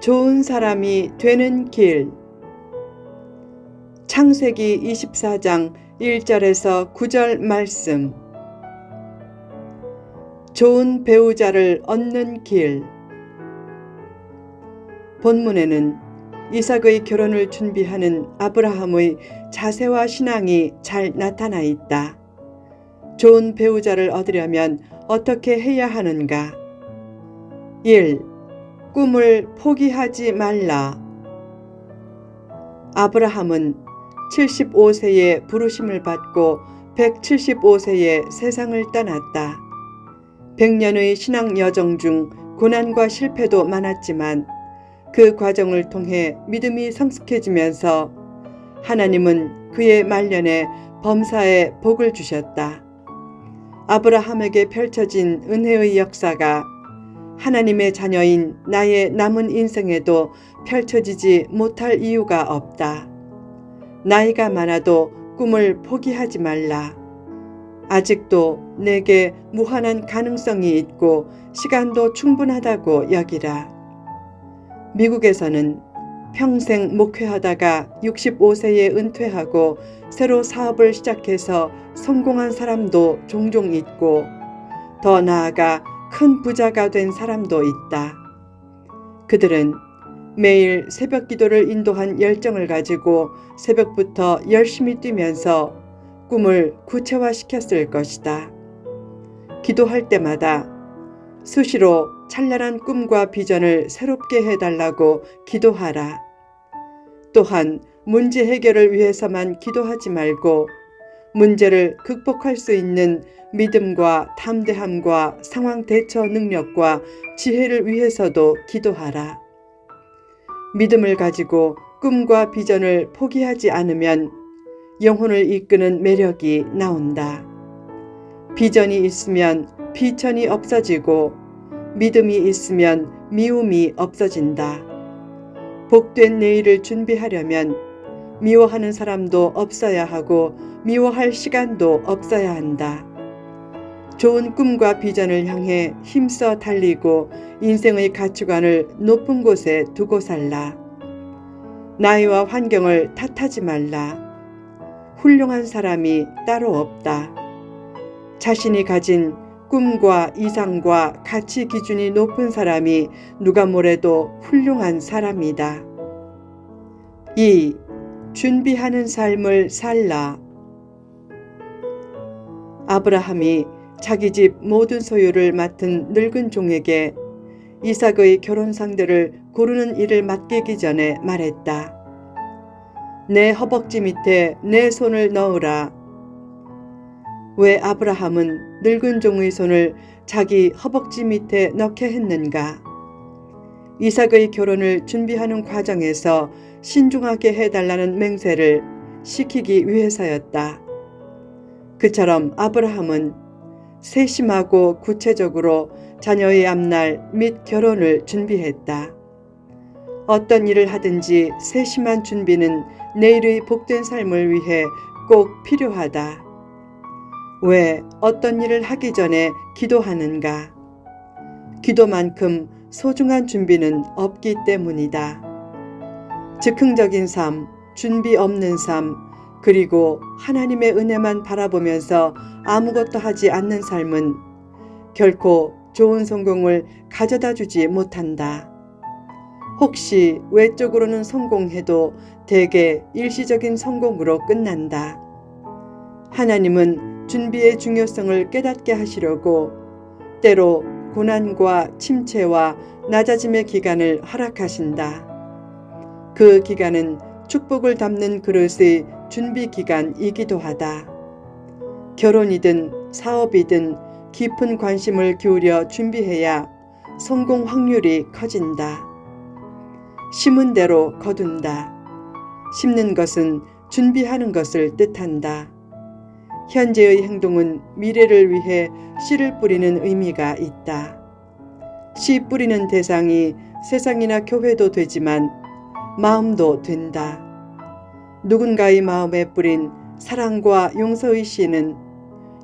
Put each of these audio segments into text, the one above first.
좋은 사람이 되는 길. 창세기 24장 1절에서 9절 말씀. 좋은 배우자를 얻는 길. 본문에는 이삭의 결혼을 준비하는 아브라함의 자세와 신앙이 잘 나타나 있다. 좋은 배우자를 얻으려면 어떻게 해야 하는가? 1. 꿈을 포기하지 말라. 아브라함은 75세에 부르심을 받고 175세에 세상을 떠났다. 100년의 신앙 여정 중 고난과 실패도 많았지만 그 과정을 통해 믿음이 성숙해지면서 하나님은 그의 말년에 범사에 복을 주셨다. 아브라함에게 펼쳐진 은혜의 역사가 하나님의 자녀인 나의 남은 인생에도 펼쳐지지 못할 이유가 없다. 나이가 많아도 꿈을 포기하지 말라. 아직도 내게 무한한 가능성이 있고 시간도 충분하다고 여기라. 미국에서는 평생 목회하다가 65세에 은퇴하고 새로 사업을 시작해서 성공한 사람도 종종 있고 더 나아가 큰 부자가 된 사람도 있다. 그들은 매일 새벽 기도를 인도한 열정을 가지고 새벽부터 열심히 뛰면서 꿈을 구체화시켰을 것이다. 기도할 때마다 수시로 찬란한 꿈과 비전을 새롭게 해달라고 기도하라. 또한 문제 해결을 위해서만 기도하지 말고 문제를 극복할 수 있는 믿음과 담대함과 상황 대처 능력과 지혜를 위해서도 기도하라. 믿음을 가지고 꿈과 비전을 포기하지 않으면 영혼을 이끄는 매력이 나온다. 비전이 있으면 비천이 없어지고 믿음이 있으면 미움이 없어진다. 복된 내일을 준비하려면 미워하는 사람도 없어야 하고 미워할 시간도 없어야 한다. 좋은 꿈과 비전을 향해 힘써 달리고 인생의 가치관을 높은 곳에 두고 살라. 나이와 환경을 탓하지 말라. 훌륭한 사람이 따로 없다. 자신이 가진 꿈과 이상과 가치 기준이 높은 사람이 누가 뭐래도 훌륭한 사람이다. 2. 준비하는 삶을 살라. 아브라함이 자기 집 모든 소유를 맡은 늙은 종에게 이삭의 결혼 상대를 고르는 일을 맡기기 전에 말했다. 내 허벅지 밑에 내 손을 넣으라. 왜 아브라함은 늙은 종의 손을 자기 허벅지 밑에 넣게 했는가? 이삭의 결혼을 준비하는 과정에서 신중하게 해달라는 맹세를 시키기 위해서였다. 그처럼 아브라함은 세심하고 구체적으로 자녀의 앞날 및 결혼을 준비했다. 어떤 일을 하든지 세심한 준비는 내일의 복된 삶을 위해 꼭 필요하다. 왜 어떤 일을 하기 전에 기도하는가? 기도만큼 소중한 준비는 없기 때문이다. 즉흥적인 삶, 준비 없는 삶, 그리고 하나님의 은혜만 바라보면서 아무것도 하지 않는 삶은 결코 좋은 성공을 가져다 주지 못한다. 혹시 외적으로는 성공해도 대개 일시적인 성공으로 끝난다. 하나님은 준비의 중요성을 깨닫게 하시려고 때로 고난과 침체와 낮아짐의 기간을 허락하신다. 그 기간은 축복을 담는 그릇의 준비 기간이기도 하다. 결혼이든 사업이든 깊은 관심을 기울여 준비해야 성공 확률이 커진다. 심은 대로 거둔다. 심는 것은 준비하는 것을 뜻한다. 현재의 행동은 미래를 위해 씨를 뿌리는 의미가 있다. 씨 뿌리는 대상이 세상이나 교회도 되지만 마음도 된다. 누군가의 마음에 뿌린 사랑과 용서의 씨는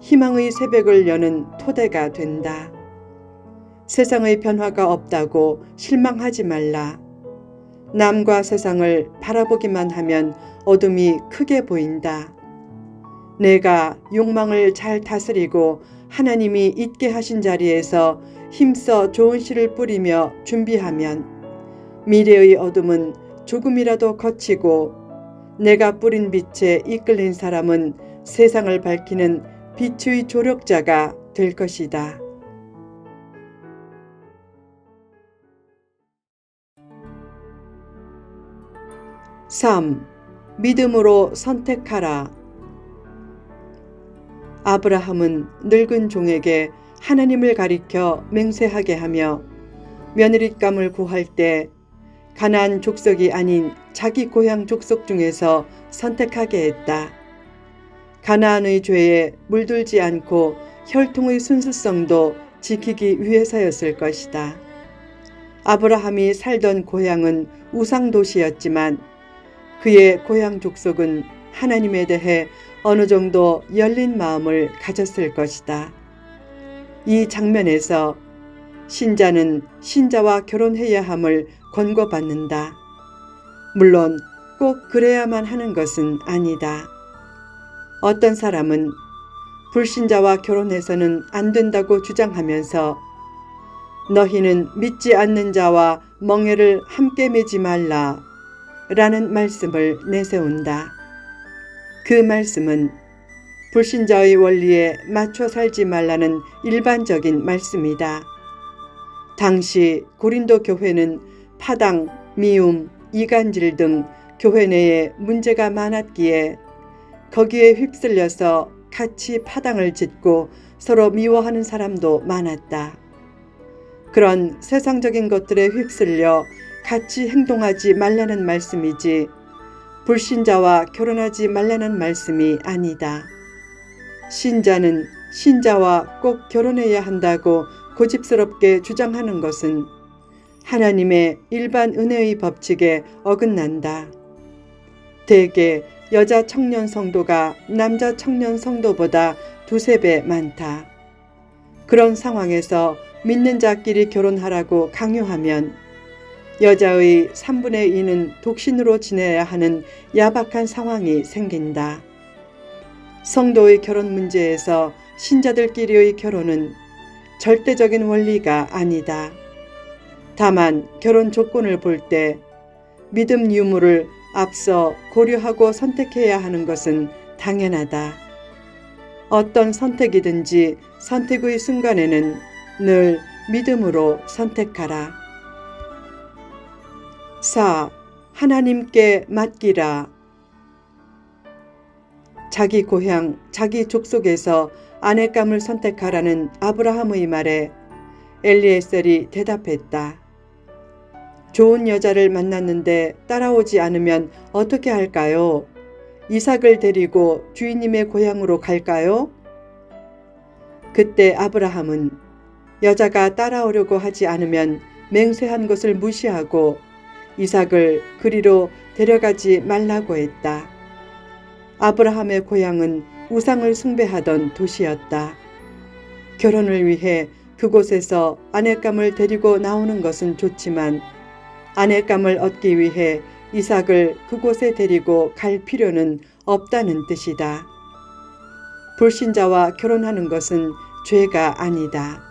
희망의 새벽을 여는 토대가 된다. 세상의 변화가 없다고 실망하지 말라. 남과 세상을 바라보기만 하면 어둠이 크게 보인다. 내가 욕망을 잘 다스리고 하나님이 있게 하신 자리에서 힘써 좋은 씨를 뿌리며 준비하면 미래의 어둠은 조금이라도 걷히고 내가 뿌린 빛에 이끌린 사람은 세상을 밝히는 빛의 조력자가 될 것이다. 3. 믿음으로 선택하라. 아브라함은 늙은 종에게 하나님을 가리켜 맹세하게 하며 며느릿감을 구할 때 가나안 족속이 아닌 자기 고향 족속 중에서 선택하게 했다. 가나안의 죄에 물들지 않고 혈통의 순수성도 지키기 위해서였을 것이다. 아브라함이 살던 고향은 우상도시였지만 그의 고향 족속은 하나님에 대해 어느 정도 열린 마음을 가졌을 것이다. 이 장면에서 신자는 신자와 결혼해야 함을 권고받는다. 물론 꼭 그래야만 하는 것은 아니다. 어떤 사람은 불신자와 결혼해서는 안 된다고 주장하면서 너희는 믿지 않는 자와 멍에를 함께 매지 말라 라는 말씀을 내세운다. 그 말씀은 불신자의 원리에 맞춰 살지 말라는 일반적인 말씀이다. 당시 고린도 교회는 파당, 미움, 이간질 등 교회 내에 문제가 많았기에 거기에 휩쓸려서 같이 파당을 짓고 서로 미워하는 사람도 많았다. 그런 세상적인 것들에 휩쓸려 같이 행동하지 말라는 말씀이지 불신자와 결혼하지 말라는 말씀이 아니다. 신자는 신자와 꼭 결혼해야 한다고 고집스럽게 주장하는 것은 하나님의 일반 은혜의 법칙에 어긋난다. 대개 여자 청년 성도가 남자 청년 성도보다 두세 배 많다. 그런 상황에서 믿는 자끼리 결혼하라고 강요하면 여자의 3분의 2는 독신으로 지내야 하는 야박한 상황이 생긴다. 성도의 결혼 문제에서 신자들끼리의 결혼은 절대적인 원리가 아니다. 다만 결혼 조건을 볼 때 믿음 유무를 앞서 고려하고 선택해야 하는 것은 당연하다. 어떤 선택이든지 선택의 순간에는 늘 믿음으로 선택하라. 4. 하나님께 맡기라. 자기 고향, 자기 족속에서 아내감을 선택하라는 아브라함의 말에 엘리에셀이 대답했다. 좋은 여자를 만났는데 따라오지 않으면 어떻게 할까요? 이삭을 데리고 주인님의 고향으로 갈까요? 그때 아브라함은 여자가 따라오려고 하지 않으면 맹세한 것을 무시하고 이삭을 그리로 데려가지 말라고 했다. 아브라함의 고향은 우상을 숭배하던 도시였다. 결혼을 위해 그곳에서 아내감을 데리고 나오는 것은 좋지만 아내감을 얻기 위해 이삭을 그곳에 데리고 갈 필요는 없다는 뜻이다. 불신자와 결혼하는 것은 죄가 아니다.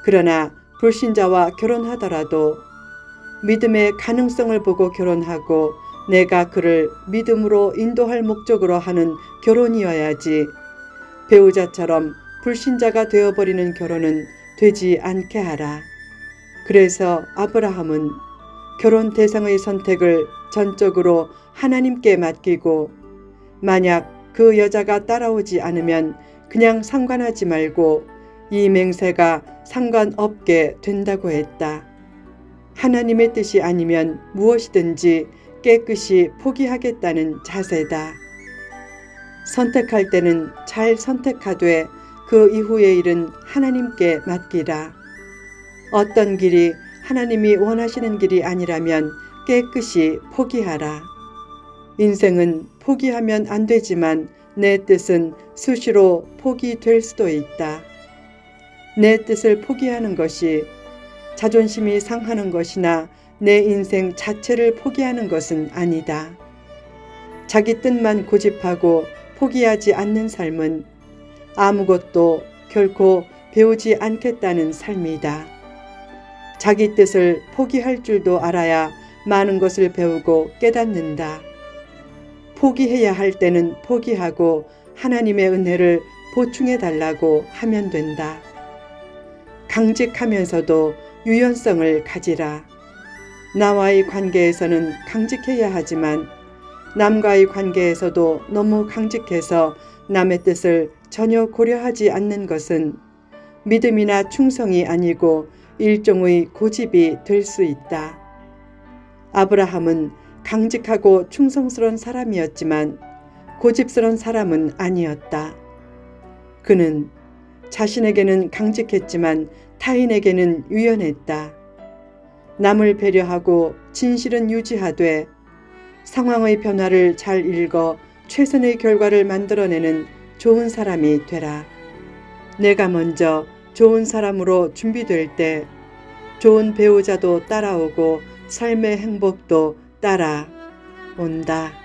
그러나 불신자와 결혼하더라도 믿음의 가능성을 보고 결혼하고 내가 그를 믿음으로 인도할 목적으로 하는 결혼이어야지 배우자처럼 불신자가 되어버리는 결혼은 되지 않게 하라. 그래서 아브라함은 결혼 대상의 선택을 전적으로 하나님께 맡기고 만약 그 여자가 따라오지 않으면 그냥 상관하지 말고 이 맹세가 상관없게 된다고 했다. 하나님의 뜻이 아니면 무엇이든지 깨끗이 포기하겠다는 자세다. 선택할 때는 잘 선택하되 그 이후의 일은 하나님께 맡기라. 어떤 길이 하나님이 원하시는 길이 아니라면 깨끗이 포기하라. 인생은 포기하면 안 되지만 내 뜻은 수시로 포기될 수도 있다. 내 뜻을 포기하는 것이 자존심이 상하는 것이나 내 인생 자체를 포기하는 것은 아니다. 자기 뜻만 고집하고 포기하지 않는 삶은 아무것도 결코 배우지 않겠다는 삶이다. 자기 뜻을 포기할 줄도 알아야 많은 것을 배우고 깨닫는다. 포기해야 할 때는 포기하고 하나님의 은혜를 보충해 달라고 하면 된다. 강직하면서도 유연성을 가지라. 나와의 관계에서는 강직해야 하지만 남과의 관계에서도 너무 강직해서 남의 뜻을 전혀 고려하지 않는 것은 믿음이나 충성이 아니고 일종의 고집이 될 수 있다. 아브라함은 강직하고 충성스러운 사람이었지만 고집스러운 사람은 아니었다. 그는 자신에게는 강직했지만 타인에게는 유연했다. 남을 배려하고 진실은 유지하되 상황의 변화를 잘 읽어 최선의 결과를 만들어내는 좋은 사람이 되라. 내가 먼저 좋은 사람으로 준비될 때 좋은 배우자도 따라오고 삶의 행복도 따라온다.